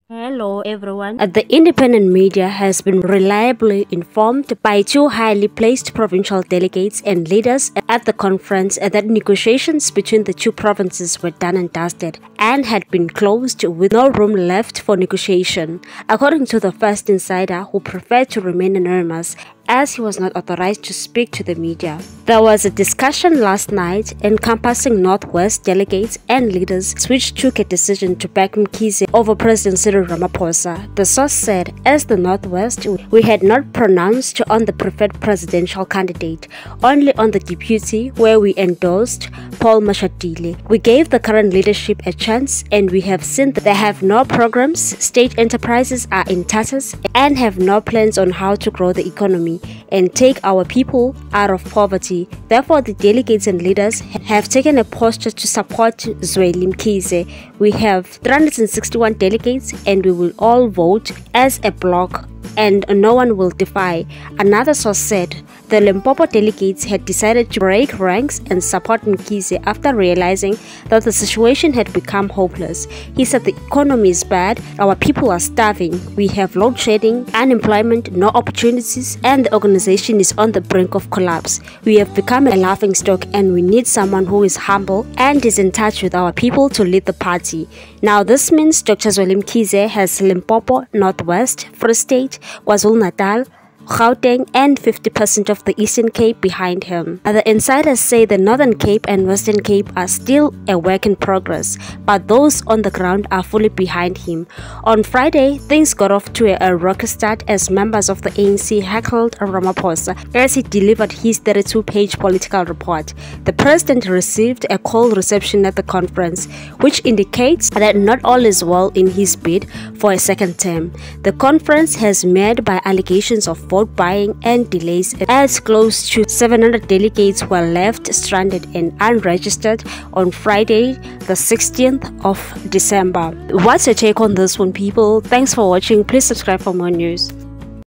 Hello everyone. The independent media has been reliably informed by two highly placed provincial delegates and leaders at the conference that negotiations between the two provinces were done and dusted and had been closed with no room left for negotiation, according to the first insider who preferred to remain anonymous as he was not authorized to speak to the media. There was a discussion last night encompassing Northwest delegates and leaders which took a decision to back Mkhize over President Cyril Ramaphosa. The source said, as the Northwest, we had not pronounced on the preferred presidential candidate, only on the deputy where we endorsed Paul Mashatile. We gave the current leadership a chance and we have seen that they have no programs, state enterprises are in tatters and have no plans on how to grow the economy and take our people out of poverty. Therefore, the delegates and leaders have taken a posture to support Zweli Mkhize. We have 361 delegates and we will all vote as a bloc and no one will defy. Another source said the Limpopo delegates had decided to break ranks and support Mkhize after realizing that the situation had become hopeless. He said the economy is bad, our people are starving, we have load shedding, unemployment, no opportunities, and the organization is on the brink of collapse. We have become a laughingstock and we need someone who is humble and is in touch with our people to lead the party. Now this means Dr. Zweli Mkhize has Limpopo, Northwest, Free State, KwaZulu-Natal, Gauteng and 50% of the Eastern Cape behind him. The insiders say the Northern Cape and Western Cape are still a work in progress, but those on the ground are fully behind him. On Friday, things got off to a rocky start as members of the ANC heckled Ramaphosa as he delivered his 32-page political report. The president received a cold reception at the conference, which indicates that not all is well in his bid for a second term. The conference has marred by allegations of vote buying and delays as close to 700 delegates were left stranded and unregistered on Friday, the 16th of December. What's your take on this one, people? Thanks for watching. Please subscribe for more news.